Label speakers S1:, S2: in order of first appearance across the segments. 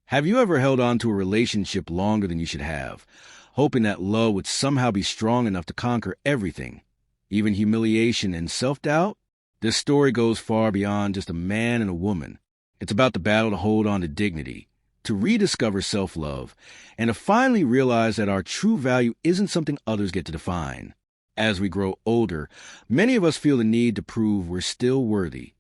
S1: Have you ever held on to a relationship longer than you should have, hoping that love would somehow be strong enough to conquer everything, even humiliation and self-doubt? This story goes far beyond just a man and a woman. It's about the battle to hold on to dignity, to rediscover self-love, and to finally realize that our true value isn't something others get to define. As we grow older, many of us feel the need to prove we're still worthy,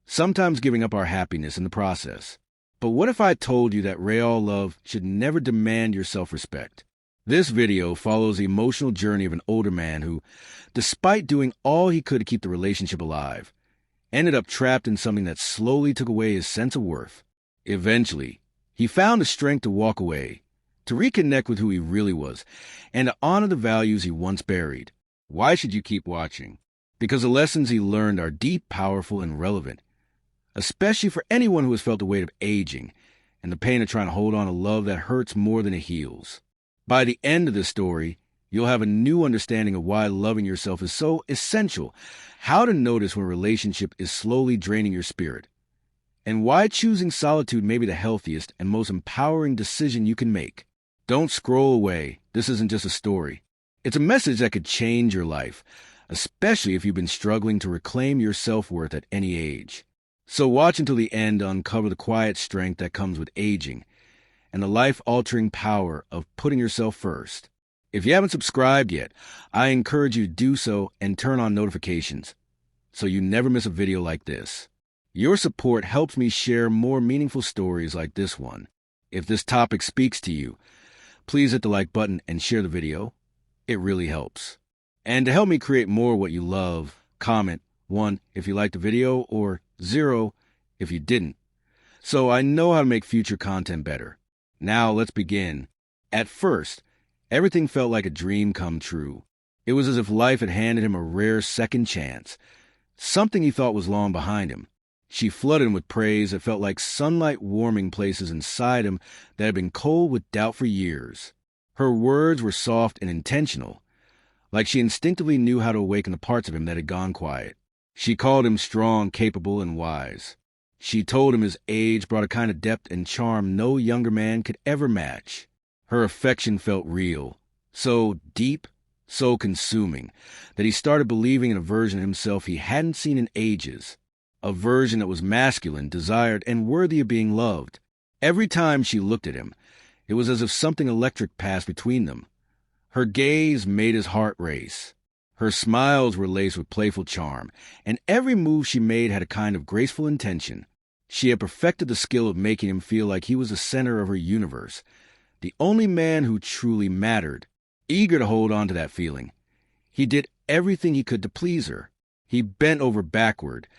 S1: sometimes giving up our happiness in the process. But what if I told you that real love should never demand your self-respect? This video follows the emotional journey of an older man who, despite doing all he could to keep the relationship alive, ended up trapped in something that slowly took away his sense of worth. Eventually, he found the strength to walk away, to reconnect with who he really was, and to honor the values he once buried. Why should you keep watching? Because the lessons he learned are deep, powerful, and relevant, especially for anyone who has felt the weight of aging and the pain of trying to hold on to love that hurts more than it heals. By the end of this story, you'll have a new understanding of why loving yourself is so essential, how to notice when a relationship is slowly draining your spirit, and why choosing solitude may be the healthiest and most empowering decision you can make. Don't scroll away. This isn't just a story. It's a message that could change your life, especially if you've been struggling to reclaim your self-worth at any age. So watch until the end to uncover the quiet strength that comes with aging and the life-altering power of putting yourself first. If you haven't subscribed yet, I encourage you to do so and turn on notifications so you never miss a video like this. Your support helps me share more meaningful stories like this one. If this topic speaks to you, please hit the like button and share the video. It really helps. And to help me create more what you love, comment 1 if you liked the video or 0 if you didn't, so I know how to make future content better. Now let's begin. At first, everything felt like a dream come true. It was as if life had handed him a rare second chance, something he thought was long behind him. She flooded him with praise that felt like sunlight warming places inside him that had been cold with doubt for years. Her words were soft and intentional, like she instinctively knew how to awaken the parts of him that had gone quiet. She called him strong, capable, and wise. She told him his age brought a kind of depth and charm no younger man could ever match. Her affection felt real, so deep, so consuming, that he started believing in a version of himself he hadn't seen in ages, a version that was masculine, desired, and worthy of being loved. Every time she looked at him, it was as if something electric passed between them. Her gaze made his heart race. Her smiles were laced with playful charm, and every move she made had a kind of graceful intention. She had perfected the skill of making him feel like he was the center of her universe, the only man who truly mattered. Eager to hold on to that feeling, he did everything he could to please her. He bent over backward,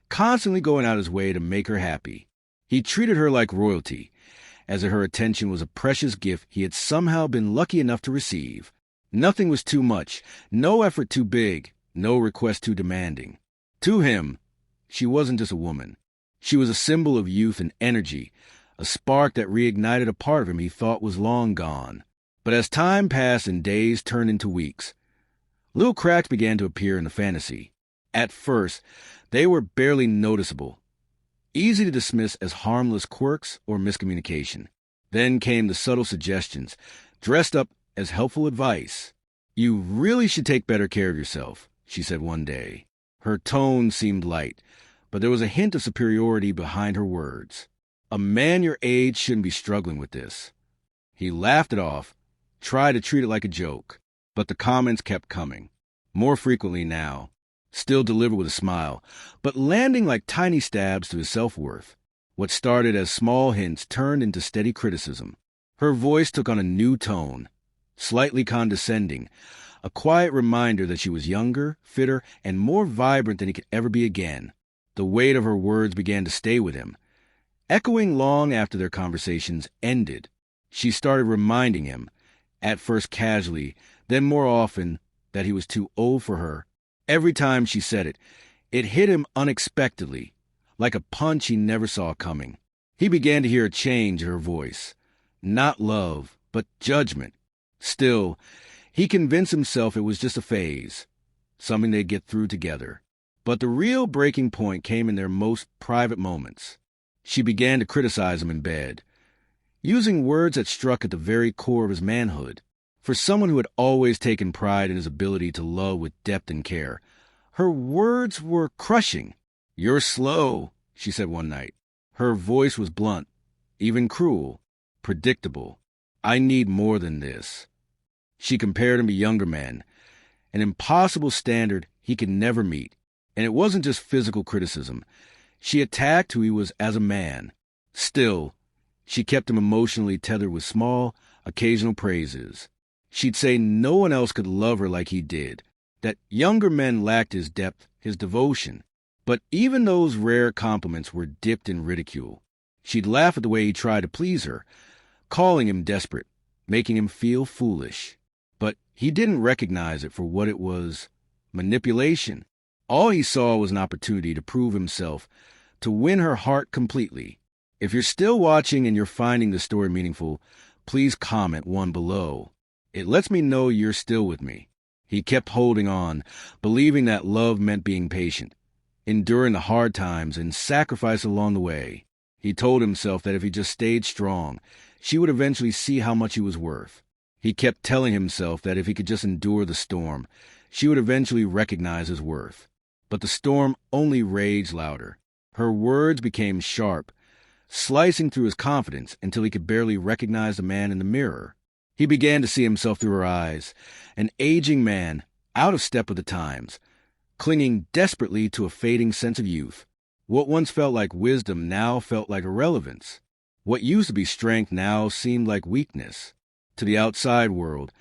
S1: constantly going out his way to make her happy. He treated her like royalty, as if her attention was a precious gift he had somehow been lucky enough to receive. Nothing was too much, no effort too big, no request too demanding. To him, she wasn't just a woman. She was a symbol of youth and energy, a spark that reignited a part of him he thought was long gone. But as time passed and days turned into weeks, little cracks began to appear in the fantasy. At first, they were barely noticeable, easy to dismiss as harmless quirks or miscommunication. Then came the subtle suggestions, dressed up as helpful advice. "You really should take better care of yourself," she said one day. Her tone seemed light, but there was a hint of superiority behind her words. A man your age shouldn't be struggling with this. He laughed it off, tried to treat it like a joke, but the comments kept coming, more frequently now, still delivered with a smile, but landing like tiny stabs to his self-worth. What started as small hints turned into steady criticism. Her voice took on a new tone, slightly condescending, a quiet reminder that she was younger, fitter, and more vibrant than he could ever be again. The weight of her words began to stay with him, echoing long after their conversations ended. She started reminding him, at first casually, then more often, that he was too old for her. Every time she said it, it hit him unexpectedly, like a punch he never saw coming. He began to hear a change in her voice, not love, but judgment. Still, he convinced himself it was just a phase, something they'd get through together. But the real breaking point came in their most private moments. She began to criticize him in bed. using words that struck at the very core of his manhood. For someone who had always taken pride in his ability to love with depth and care, her words were crushing. "You're slow," she said one night. Her voice was blunt, even cruel, predictable. "I need more than this." She compared him to younger men, an impossible standard he could never meet. And it wasn't just physical criticism. She attacked who he was as a man. Still, she kept him emotionally tethered with small, occasional praises. She'd say no one else could love her like he did, that younger men lacked his depth, his devotion. But even those rare compliments were dipped in ridicule. She'd laugh at the way he tried to please her, calling him desperate, making him feel foolish. But he didn't recognize it for what it was: manipulation. All he saw was an opportunity to prove himself, to win her heart completely. If you're still watching and you're finding the story meaningful, please comment 1 below. It lets me know you're still with me. He kept holding on, believing that love meant being patient, enduring the hard times and sacrifice along the way. He told himself that if he just stayed strong, she would eventually see how much he was worth. He kept telling himself that if he could just endure the storm, she would eventually recognize his worth. But the storm only raged louder. Her words became sharp, slicing through his confidence until he could barely recognize the man in the mirror. He began to see himself through her eyes, an aging man, out of step with the times, clinging desperately to a fading sense of youth. What once felt like wisdom now felt like irrelevance. What used to be strength now seemed like weakness. To the outside world,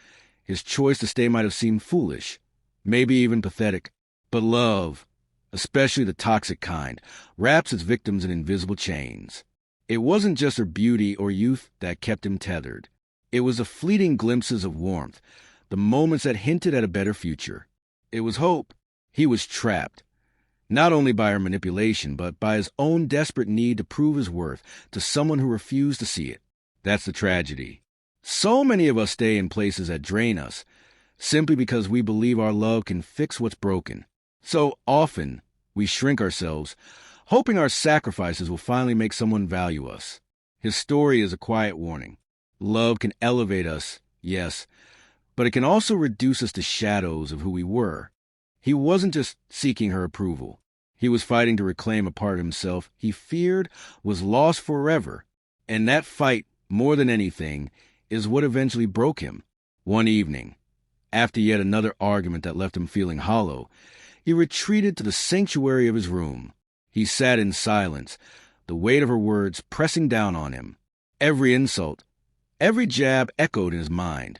S1: his choice to stay might have seemed foolish, maybe even pathetic. But love, especially the toxic kind, wraps its victims in invisible chains. It wasn't just her beauty or youth that kept him tethered. It was the fleeting glimpses of warmth, the moments that hinted at a better future. It was hope. He was trapped, not only by her manipulation, but by his own desperate need to prove his worth to someone who refused to see it. That's the tragedy. So many of us stay in places that drain us, simply because we believe our love can fix what's broken. So often, we shrink ourselves, hoping our sacrifices will finally make someone value us. His story is a quiet warning. Love can elevate us, yes, but it can also reduce us to shadows of who we were. He wasn't just seeking her approval. He was fighting to reclaim a part of himself he feared was lost forever. And that fight, more than anything, is what eventually broke him. One evening, after yet another argument that left him feeling hollow, he retreated to the sanctuary of his room. He sat in silence, the weight of her words pressing down on him. Every insult, every jab echoed in his mind,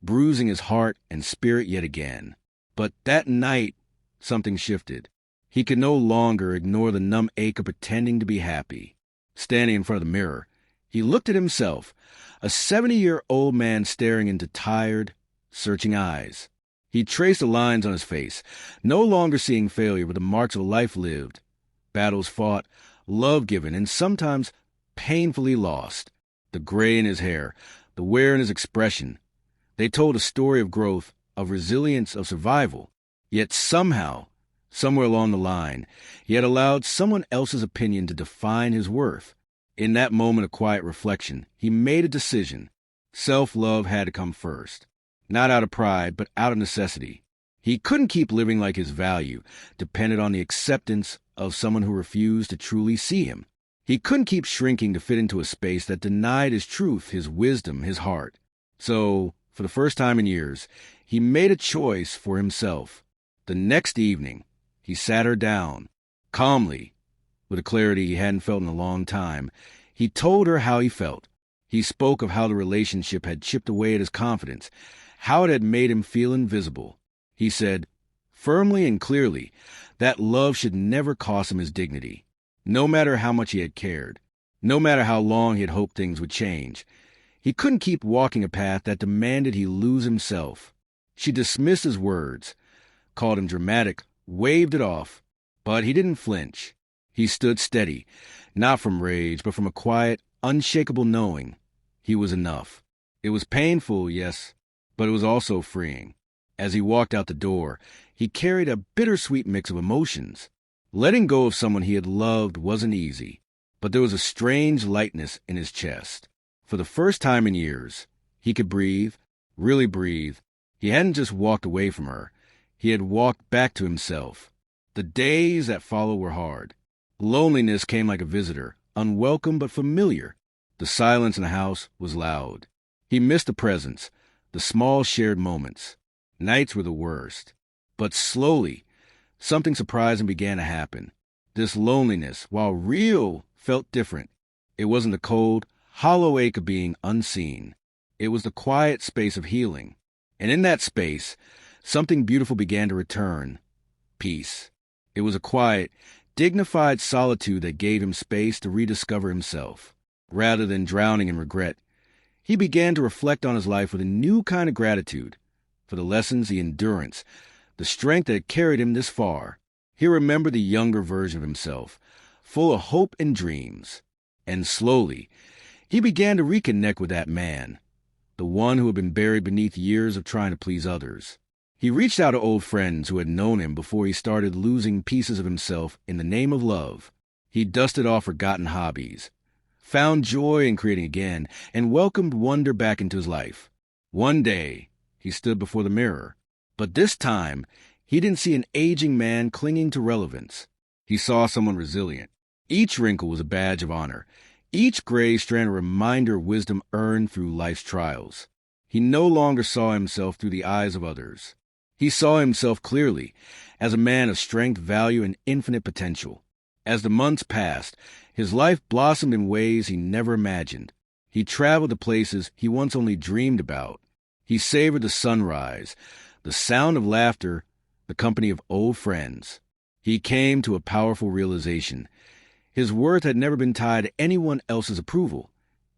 S1: bruising his heart and spirit yet again. But that night, something shifted. He could no longer ignore the numb ache of pretending to be happy. Standing in front of the mirror, he looked at himself, a 70-year-old man staring into tired, searching eyes. He traced the lines on his face, no longer seeing failure but the marks of a life lived, battles fought, love given, and sometimes painfully lost. The gray in his hair, the wear in his expression, they told a story of growth, of resilience, of survival. Yet somehow, somewhere along the line, he had allowed someone else's opinion to define his worth. In that moment of quiet reflection, he made a decision. Self-love had to come first. Not out of pride, but out of necessity. He couldn't keep living like his value depended on the acceptance of someone who refused to truly see him. He couldn't keep shrinking to fit into a space that denied his truth, his wisdom, his heart. So, for the first time in years, he made a choice for himself. The next evening, he sat her down, calmly, with a clarity he hadn't felt in a long time. He told her how he felt. He spoke of how the relationship had chipped away at his confidence, how it had made him feel invisible. He said, firmly and clearly, that love should never cost him his dignity, no matter how much he had cared, no matter how long he had hoped things would change. He couldn't keep walking a path that demanded he lose himself. She dismissed his words, called him dramatic, waved it off, but he didn't flinch. He stood steady, not from rage, but from a quiet, unshakable knowing. He was enough. It was painful, yes, but it was also freeing. As he walked out the door, he carried a bittersweet mix of emotions. Letting go of someone he had loved wasn't easy, but there was a strange lightness in his chest. For the first time in years, he could breathe, really breathe. He hadn't just walked away from her. He had walked back to himself. The days that followed were hard. Loneliness came like a visitor, unwelcome but familiar. The silence in the house was loud. He missed the presence, the small shared moments. Nights were the worst. But slowly, something surprising began to happen. This loneliness, while real, felt different. It wasn't the cold, hollow ache of being unseen. It was the quiet space of healing. And in that space, something beautiful began to return. Peace. It was a quiet, dignified solitude that gave him space to rediscover himself. Rather than drowning in regret, he began to reflect on his life with a new kind of gratitude for the lessons, the endurance, the strength that had carried him this far. He remembered the younger version of himself, full of hope and dreams. And slowly, he began to reconnect with that man, the one who had been buried beneath years of trying to please others. He reached out to old friends who had known him before he started losing pieces of himself in the name of love. He dusted off forgotten hobbies, found joy in creating again, and welcomed wonder back into his life. One day, he stood before the mirror. But this time, he didn't see an aging man clinging to relevance. He saw someone resilient. Each wrinkle was a badge of honor. Each gray strand a reminder of wisdom earned through life's trials. He no longer saw himself through the eyes of others. He saw himself clearly, as a man of strength, value, and infinite potential. As the months passed, his life blossomed in ways he never imagined. He traveled to places he once only dreamed about. He savored the sunrise, the sound of laughter, the company of old friends. He came to a powerful realization. His worth had never been tied to anyone else's approval.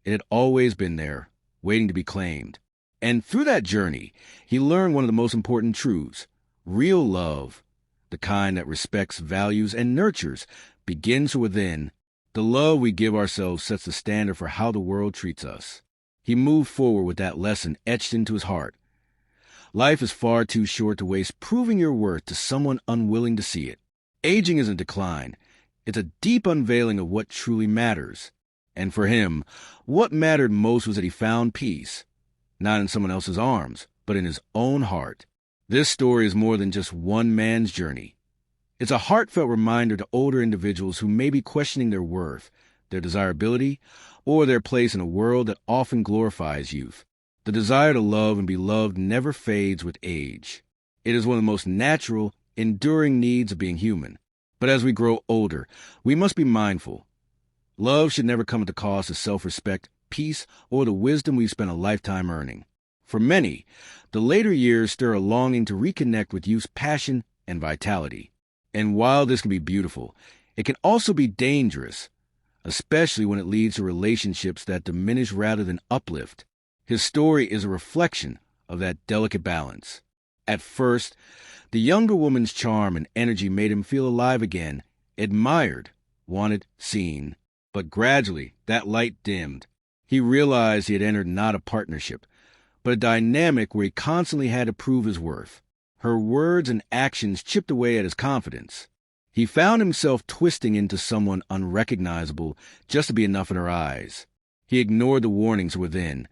S1: It had always been there, waiting to be claimed. And through that journey, he learned one of the most important truths. Real love, the kind that respects, values, and nurtures, begins from within. The love we give ourselves sets the standard for how the world treats us. He moved forward with that lesson etched into his heart. Life is far too short to waste proving your worth to someone unwilling to see it. Aging isn't decline. It's a deep unveiling of what truly matters. And for him, what mattered most was that he found peace. Not in someone else's arms, but in his own heart. This story is more than just one man's journey. It's a heartfelt reminder to older individuals who may be questioning their worth, their desirability, or their place in a world that often glorifies youth. The desire to love and be loved never fades with age. It is one of the most natural, enduring needs of being human. But as we grow older, we must be mindful. Love should never come at the cost of self-respect, peace, or the wisdom we've spent a lifetime earning. For many, the later years stir a longing to reconnect with youth's passion and vitality. And while this can be beautiful, it can also be dangerous, especially when it leads to relationships that diminish rather than uplift. His story is a reflection of that delicate balance. At first, the younger woman's charm and energy made him feel alive again, admired, wanted, seen. But gradually, that light dimmed. He realized he had entered not a partnership, but a dynamic where he constantly had to prove his worth. Her words and actions chipped away at his confidence. He found himself twisting into someone unrecognizable just to be enough in her eyes. He ignored the warnings within,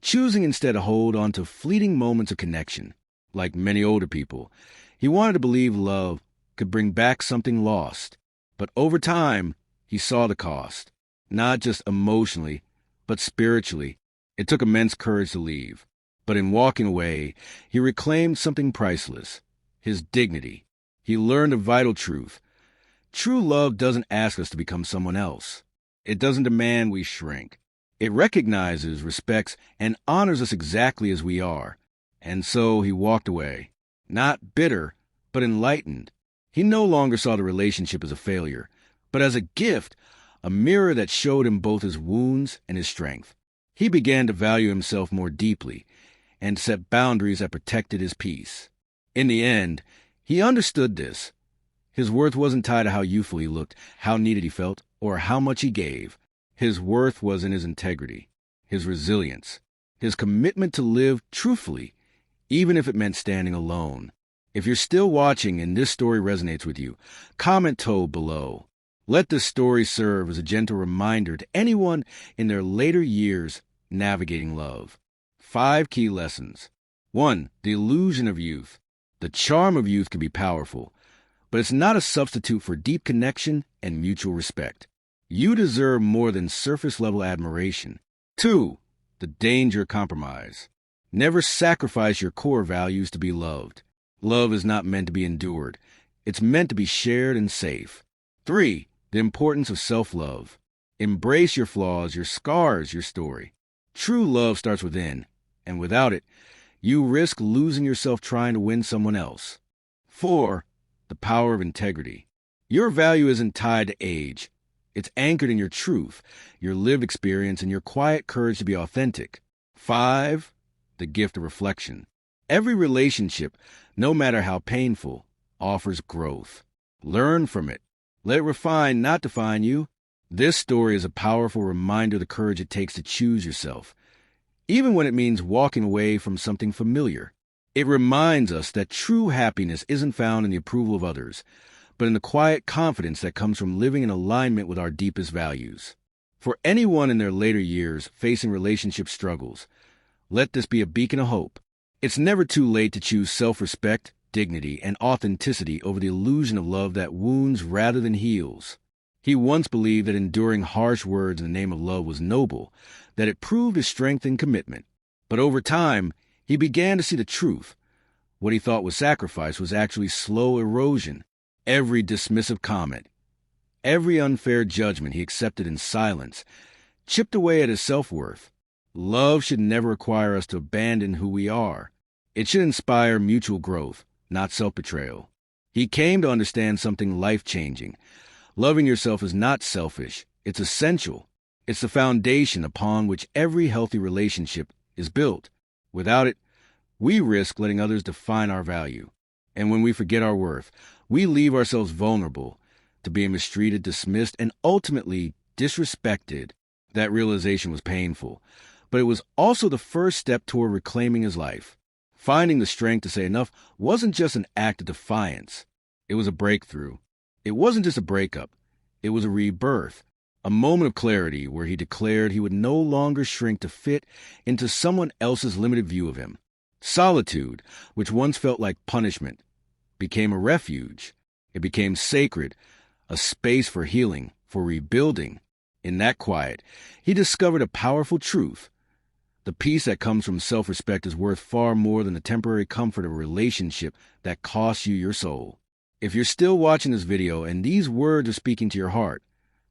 S1: choosing instead to hold on to fleeting moments of connection. Like many older people, he wanted to believe love could bring back something lost. But over time, he saw the cost, not just emotionally, but spiritually. It took immense courage to leave. But in walking away, he reclaimed something priceless, his dignity. He learned a vital truth. True love doesn't ask us to become someone else. It doesn't demand we shrink. It recognizes, respects, and honors us exactly as we are. And so he walked away, not bitter, but enlightened. He no longer saw the relationship as a failure, but as a gift, a mirror that showed him both his wounds and his strength. He began to value himself more deeply and set boundaries that protected his peace. In the end, he understood this. His worth wasn't tied to how youthful he looked, how needed he felt, or how much he gave. His worth was in his integrity, his resilience, his commitment to live truthfully, even if it meant standing alone. If you're still watching and this story resonates with you, comment "Toad" below. Let this story serve as a gentle reminder to anyone in their later years Navigating Love. 5 key lessons. 1. The illusion of youth. The charm of youth can be powerful, but it's not a substitute for deep connection and mutual respect. You deserve more than surface-level admiration. 2. The danger of compromise. Never sacrifice your core values to be loved. Love is not meant to be endured. It's meant to be shared and safe. 3. The importance of self-love. Embrace your flaws, your scars, your story. True love starts within, and without it, you risk losing yourself trying to win someone else. 4. The power of integrity. Your value isn't tied to age. It's anchored in your truth, your lived experience, and your quiet courage to be authentic. 5. The gift of reflection. Every relationship, no matter how painful, offers growth. Learn from it. Let it refine, not define you. This story is a powerful reminder of the courage it takes to choose yourself, even when it means walking away from something familiar. It reminds us that true happiness isn't found in the approval of others, but in the quiet confidence that comes from living in alignment with our deepest values. For anyone in their later years facing relationship struggles, let this be a beacon of hope. It's never too late to choose self-respect, dignity, and authenticity over the illusion of love that wounds rather than heals. He once believed that enduring harsh words in the name of love was noble, that it proved his strength and commitment. But over time, he began to see the truth. What he thought was sacrifice was actually slow erosion. Every dismissive comment, every unfair judgment he accepted in silence, chipped away at his self-worth. Love should never require us to abandon who we are. It should inspire mutual growth, not self-betrayal. He came to understand something life-changing. Loving yourself is not selfish. It's essential. It's the foundation upon which every healthy relationship is built. Without it, we risk letting others define our value. And when we forget our worth, we leave ourselves vulnerable to being mistreated, dismissed, and ultimately disrespected. That realization was painful, but it was also the first step toward reclaiming his life. Finding the strength to say enough wasn't just an act of defiance. It was a breakthrough. It wasn't just a breakup. It was a rebirth, a moment of clarity where he declared he would no longer shrink to fit into someone else's limited view of him. Solitude, which once felt like punishment, became a refuge. It became sacred, a space for healing, for rebuilding. In that quiet, he discovered a powerful truth. The peace that comes from self-respect is worth far more than the temporary comfort of a relationship that costs you your soul. If you're still watching this video and these words are speaking to your heart,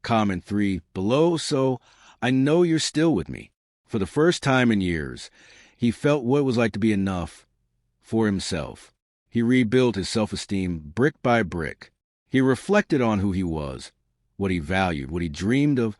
S1: comment 3 below so I know you're still with me. For the first time in years, he felt what it was like to be enough for himself. He rebuilt his self-esteem brick by brick. He reflected on who he was, what he valued, what he dreamed of,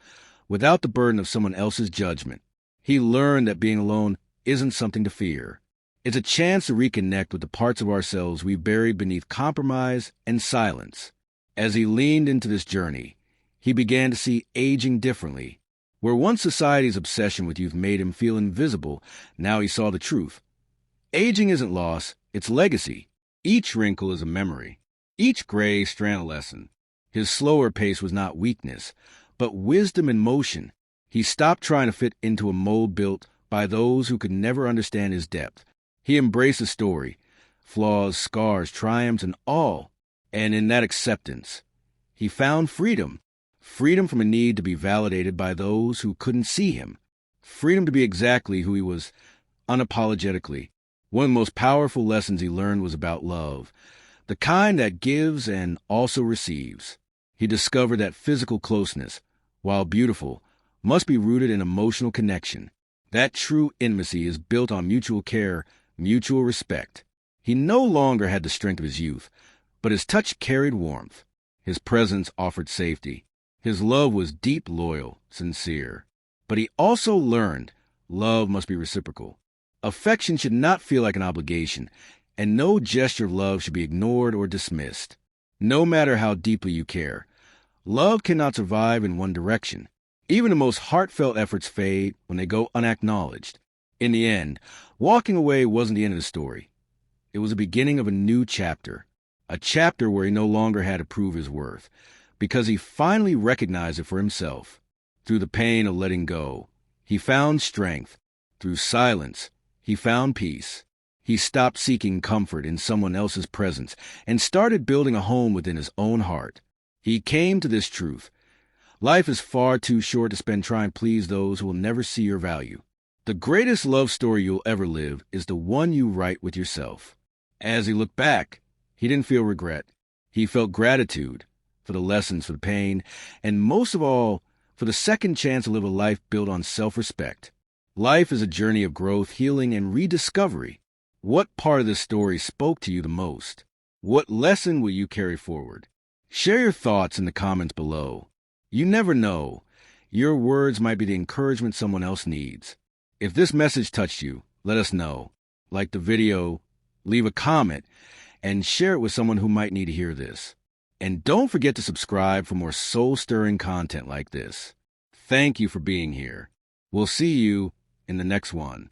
S1: without the burden of someone else's judgment. He learned that being alone isn't something to fear. It's a chance to reconnect with the parts of ourselves we buried beneath compromise and silence. As he leaned into this journey, he began to see aging differently. Where once society's obsession with youth made him feel invisible, now he saw the truth. Aging isn't loss, it's legacy. Each wrinkle is a memory. Each gray strand a lesson. His slower pace was not weakness, but wisdom in motion. He stopped trying to fit into a mold built by those who could never understand his depth. He embraced the story, flaws, scars, triumphs, and all. And in that acceptance, he found freedom. Freedom from a need to be validated by those who couldn't see him. Freedom to be exactly who he was, unapologetically. One of the most powerful lessons he learned was about love, the kind that gives and also receives. He discovered that physical closeness, while beautiful, must be rooted in emotional connection. That true intimacy is built on mutual care, mutual respect. He no longer had the strength of his youth, but his touch carried warmth. His presence offered safety. His love was deep, loyal, sincere. But he also learned love must be reciprocal. Affection should not feel like an obligation, and no gesture of love should be ignored or dismissed. No matter how deeply you care, love cannot survive in one direction. Even the most heartfelt efforts fade when they go unacknowledged. In the end, walking away wasn't the end of the story. It was the beginning of a new chapter, a chapter where he no longer had to prove his worth, because he finally recognized it for himself. Through the pain of letting go, He found strength. Through silence, he found peace. He stopped seeking comfort in someone else's presence and started building a home within his own heart. He came to this truth. Life is far too short to spend trying to please those who will never see your value. The greatest love story you'll ever live is the one you write with yourself. As he looked back, he didn't feel regret. He felt gratitude for the lessons, for the pain, and most of all, for the second chance to live a life built on self-respect. Life is a journey of growth, healing, and rediscovery. What part of this story spoke to you the most? What lesson will you carry forward? Share your thoughts in the comments below. You never know. Your words might be the encouragement someone else needs. If this message touched you, let us know. Like the video, leave a comment, and share it with someone who might need to hear this. And don't forget to subscribe for more soul-stirring content like this. Thank you for being here. We'll see you in the next one.